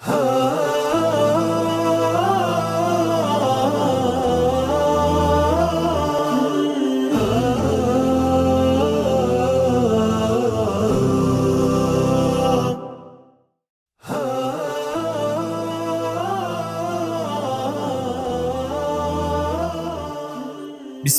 بسم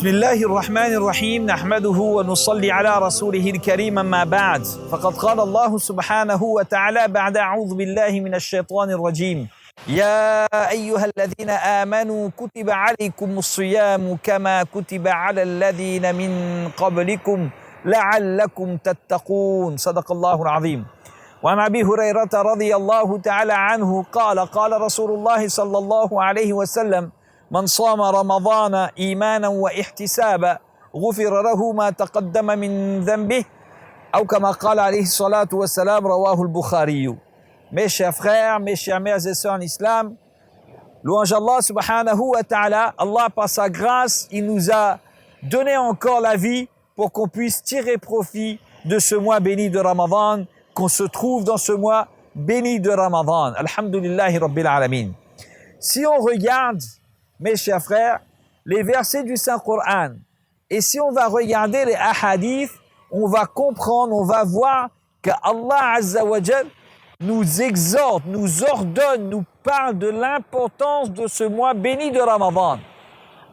الله الرحمن الرحيم نحمده ونصلي على رسوله الكريم أما بعد فقد قال الله سبحانه وتعالى بعد أعوذ بالله من الشيطان الرجيم يا أيها الذين آمنوا كتب عليكم الصيام كما كتب على الذين من قبلكم لعلكم تتقون صدق الله العظيم وعن أبي هريرة رضي الله تعالى عنه قال رسول الله صلى الله عليه وسلم من صام رمضان إيمانا واحتسابا غفر له ما تقدم من ذنبه أو كما قال عليه الصلاة والسلام رواه البخاري. Mes chers frères, mes chères mères et sœurs en islam, louange Allah subhanahu wa ta'ala, Allah par sa grâce, il nous a donné encore la vie pour qu'on puisse tirer profit de ce mois béni de Ramadan, qu'on se trouve dans ce mois béni de Ramadan. Alhamdulillahi Rabbil Alamin. Si on regarde, mes chers frères, les versets du Saint-Coran, et si on va regarder les hadiths, on va comprendre, on va voir que Allah Azza wa Jal nous exhorte, nous ordonne, nous parle de l'importance de ce mois béni de Ramadan.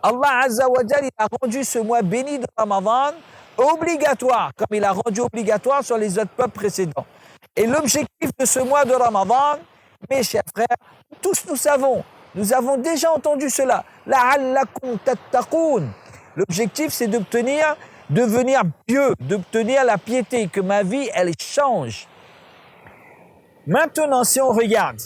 Allah Azza wa Jal, il a rendu ce mois béni de Ramadan obligatoire, comme il a rendu obligatoire sur les autres peuples précédents. Et l'objectif de ce mois de Ramadan, mes chers frères, tous nous avons déjà entendu cela. La'allakum tattaqoun. L'objectif, c'est devenir pieux, d'obtenir la piété, que ma vie, elle change. Maintenant, si on regarde,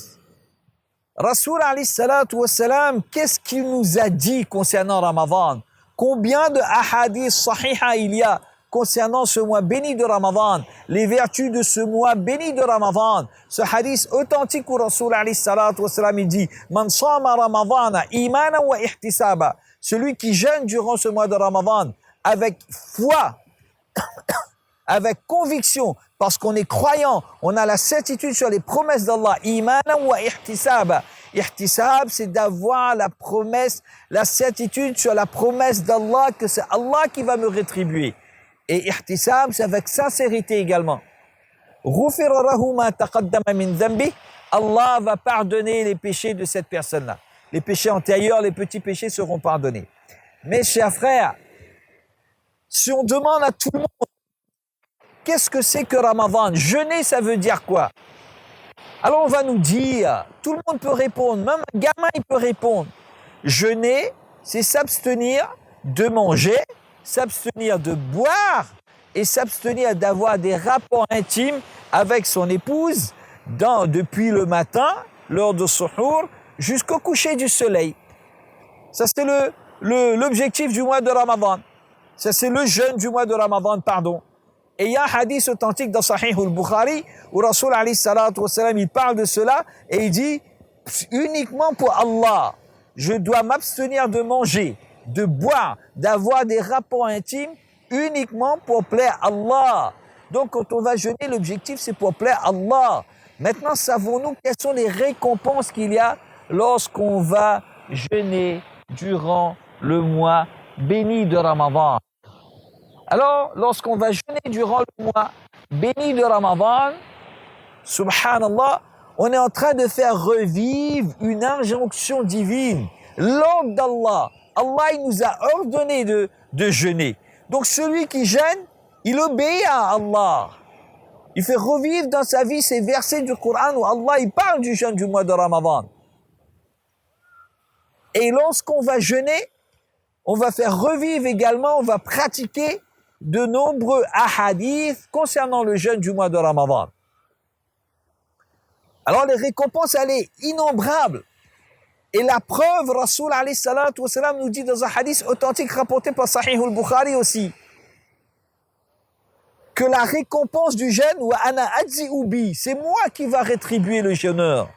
Rasoul alayhi salatu wassalam, qu'est-ce qu'il nous a dit concernant Ramadan? Combien de hadiths sahiha il y a concernant ce mois béni de Ramadan, les vertus de ce mois béni de Ramadan? Ce hadith authentique où Rasoul alayhi salatu wassalam, il dit « Man sama Ramadana imanan wa ihtisaba » celui qui jeûne durant ce mois de Ramadan avec foi, avec conviction, parce qu'on est croyant, on a la certitude sur les promesses d'Allah. Imanan wa ihtisaba. Ihtisab, c'est d'avoir la promesse, la certitude sur la promesse d'Allah, que c'est Allah qui va me rétribuer. Et ihtisab, c'est avec sincérité également. Ghufira lahu ma taqaddama min dhanbi. Allah va pardonner les péchés de cette personne-là. Les péchés antérieurs, les petits péchés seront pardonnés. Mes chers frères, si on demande à tout le monde, qu'est-ce que c'est que Ramadan? Jeûner, ça veut dire quoi? Alors on va nous dire, tout le monde peut répondre, même un gamin il peut répondre. Jeûner, c'est s'abstenir de manger, s'abstenir de boire et s'abstenir d'avoir des rapports intimes avec son épouse depuis le matin, l'heure de suhour, jusqu'au coucher du soleil. Ça, c'est l'objectif du mois de Ramadan. Ça, c'est le jeûne du mois de Ramadan, pardon. Et il y a un hadith authentique dans Sahih al-Bukhari où Rasoul alayhi salatu wassalam, il parle de cela et il dit uniquement pour Allah, je dois m'abstenir de manger, de boire, d'avoir des rapports intimes uniquement pour plaire à Allah. Donc, quand on va jeûner, l'objectif, c'est pour plaire à Allah. Maintenant, savons-nous quelles sont les récompenses qu'il y a lorsqu'on va jeûner durant le mois béni de Ramadan? Alors, lorsqu'on va jeûner durant le mois béni de Ramadan, subhanallah, on est en train de faire revivre une injonction divine, l'ordre d'Allah. Allah, il nous a ordonné de jeûner. Donc, celui qui jeûne, il obéit à Allah. Il fait revivre dans sa vie ces versets du Coran où Allah, il parle du jeûne du mois de Ramadan. Et lorsqu'on va jeûner, on va faire revivre également, on va pratiquer de nombreux ahadiths concernant le jeûne du mois de Ramadan. Alors les récompenses, elle est innombrable. Et la preuve, Rasoul alayhi salatu wassalam nous dit dans un hadith authentique rapporté par Sahih al-Bukhari aussi, que la récompense du jeûne, wa ana ajzi'u bi, c'est moi qui va rétribuer le jeûneur.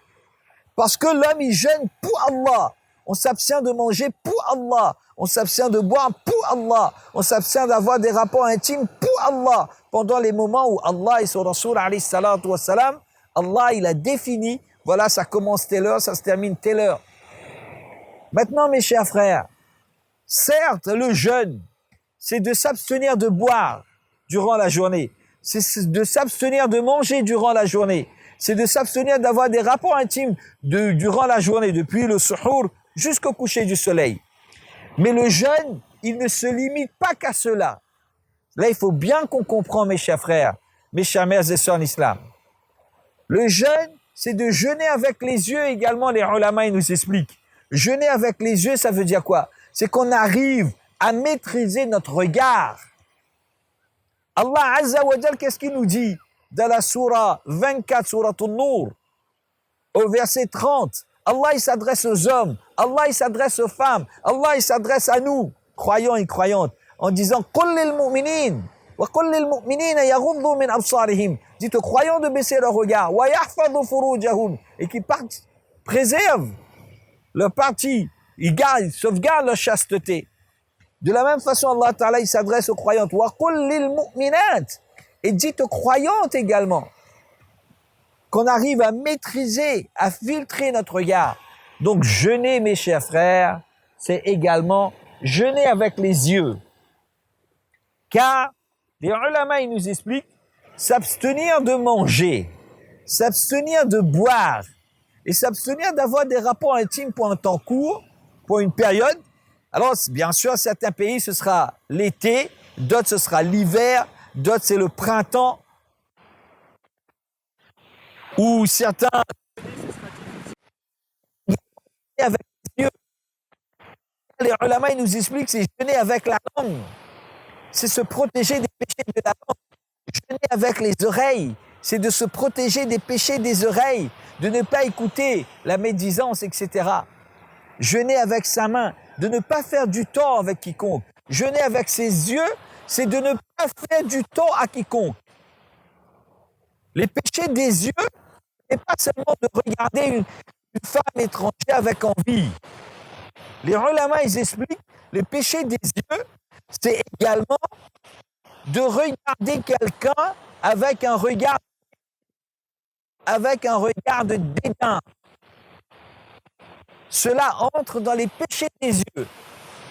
Parce que l'homme, il jeûne pour Allah. On s'abstient de manger pour Allah. On s'abstient de boire pour Allah. On s'abstient d'avoir des rapports intimes pour Allah. Pendant les moments où Allah et son Rasoul alayhi salatu wassalam, Allah, il a défini Voilà, ça commence telle heure, ça se termine telle heure. Maintenant, mes chers frères, certes, le jeûne, c'est de s'abstenir de boire durant la journée. C'est de s'abstenir de manger durant la journée. C'est de s'abstenir d'avoir des rapports intimes durant la journée, depuis le suhour jusqu'au coucher du soleil. Mais le jeûne, il ne se limite pas qu'à cela. Là, il faut bien qu'on comprenne, mes chers frères, mes chères mères et sœurs en islam. Le jeûne, c'est de jeûner avec les yeux également, les ulama, ils nous expliquent. Jeûner avec les yeux, ça veut dire quoi? C'est qu'on arrive à maîtriser notre regard. Allah Azza wa Jal, qu'est-ce qu'il nous dit dans la surah 24, surah An-Nur, au verset 30? Allah, il s'adresse aux hommes. Allah, il s'adresse aux femmes. Allah, il s'adresse à nous, croyants et croyantes, en disant « Qul lil mu'minin wa qul lil mu'minina yaghuddu min absarihim » Dites aux croyants de baisser leur regard. « Wa yahfadhu furujahum » et qui préservent leur partie. Ils sauvegardent leur chasteté. De la même façon, Allah Ta'ala, il s'adresse aux croyantes. « Wa qul lil mu'minat » et dites aux croyantes également qu'on arrive à maîtriser, à filtrer notre regard. Donc, jeûner, mes chers frères, c'est également jeûner avec les yeux. Car les ulama, ils nous expliquent, s'abstenir de manger, s'abstenir de boire et s'abstenir d'avoir des rapports intimes pour un temps court, pour une période. Alors, bien sûr, certains pays, ce sera l'été, d'autres, ce sera l'hiver, d'autres, c'est le printemps, ou certains avec les yeux. Les ulama, ils nous expliquent, c'est jeûner avec la langue. C'est se protéger des péchés de la langue. Jeûner avec les oreilles, c'est de se protéger des péchés des oreilles, de ne pas écouter la médisance, etc. Jeûner avec sa main, de ne pas faire du tort avec quiconque. Jeûner avec ses yeux, c'est de ne pas faire du tort à quiconque. Les péchés des yeux, n'est pas seulement de regarder une femme étrangère avec envie. Les ulama, ils expliquent, le péché des yeux, c'est également de regarder quelqu'un avec un regard de dédain. Cela entre dans les péchés des yeux.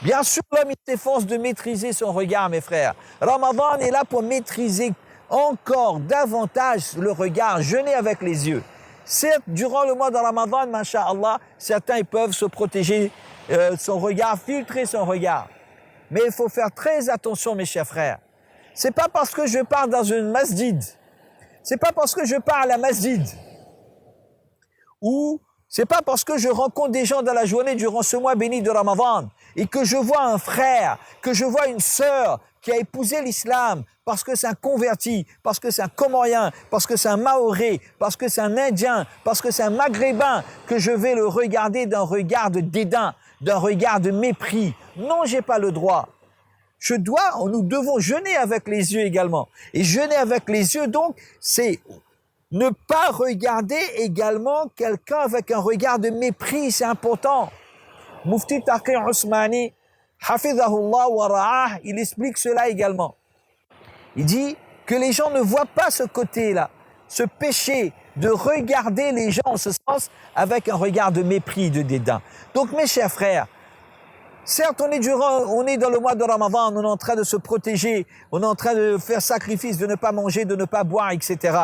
Bien sûr, l'homme, il s'efforce de maîtriser son regard, mes frères. Ramadan est là pour maîtriser encore davantage le regard, jeûner avec les yeux. Certes, durant le mois de Ramadan, masha'Allah, certains ils peuvent se protéger son regard, filtrer son regard. Mais il faut faire très attention, mes chers frères. C'est pas parce que je pars dans une masjid, c'est pas parce que je pars à la masjid, ou c'est pas parce que je rencontre des gens dans la journée durant ce mois béni de Ramadan, et que je vois un frère, que je vois une sœur qui a épousé l'islam, parce que c'est un converti, parce que c'est un Comorien, parce que c'est un Maoré, parce que c'est un Indien, parce que c'est un Maghrébin, que je vais le regarder d'un regard de dédain, d'un regard de mépris. Non, j'ai pas le droit. Nous devons jeûner avec les yeux également. Et jeûner avec les yeux, donc, c'est ne pas regarder également quelqu'un avec un regard de mépris, c'est important. Mufti Taqi Usmani, Hafidhahullah wa ra'ah, il explique cela également. Il dit que les gens ne voient pas ce côté-là, ce péché de regarder les gens en ce sens avec un regard de mépris, de dédain. Donc mes chers frères, certes on est dans le mois de Ramadan, on est en train de se protéger, on est en train de faire sacrifice, de ne pas manger, de ne pas boire, etc.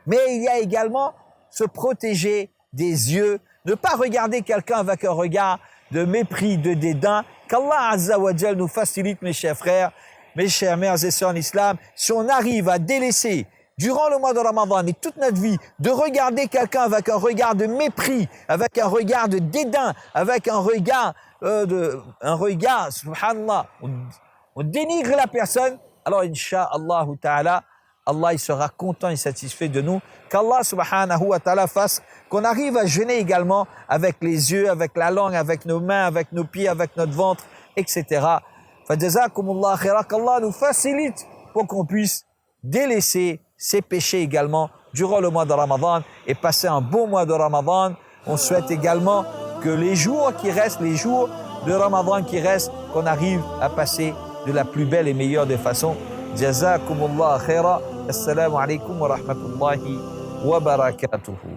Mais il y a également se protéger des yeux, ne pas regarder quelqu'un avec un regard de mépris, de dédain. Qu'Allah Azza wa Jal nous facilite, mes chers frères, mes chères mères et sœurs en islam, si on arrive à délaisser durant le mois de Ramadan et toute notre vie, de regarder quelqu'un avec un regard de mépris, avec un regard de dédain, avec un regard, subhanallah, on dénigre la personne, alors Inch'Allah ta'ala, Allah il sera content et satisfait de nous. Qu'Allah subhanahu wa ta'ala fasse qu'on arrive à jeûner également avec les yeux, avec la langue, avec nos mains, avec nos pieds, avec notre ventre, etc. Fajazakumullah khaira, qu'Allah nous facilite pour qu'on puisse délaisser ces péchés également durant le mois de Ramadan et passer un bon mois de Ramadan. On souhaite également que les jours qui restent, les jours de Ramadan qui restent, qu'on arrive à passer de la plus belle et meilleure des façons. Jazakumullah khaira. Assalamu alaikum wa rahmatullahi wa barakatuhu.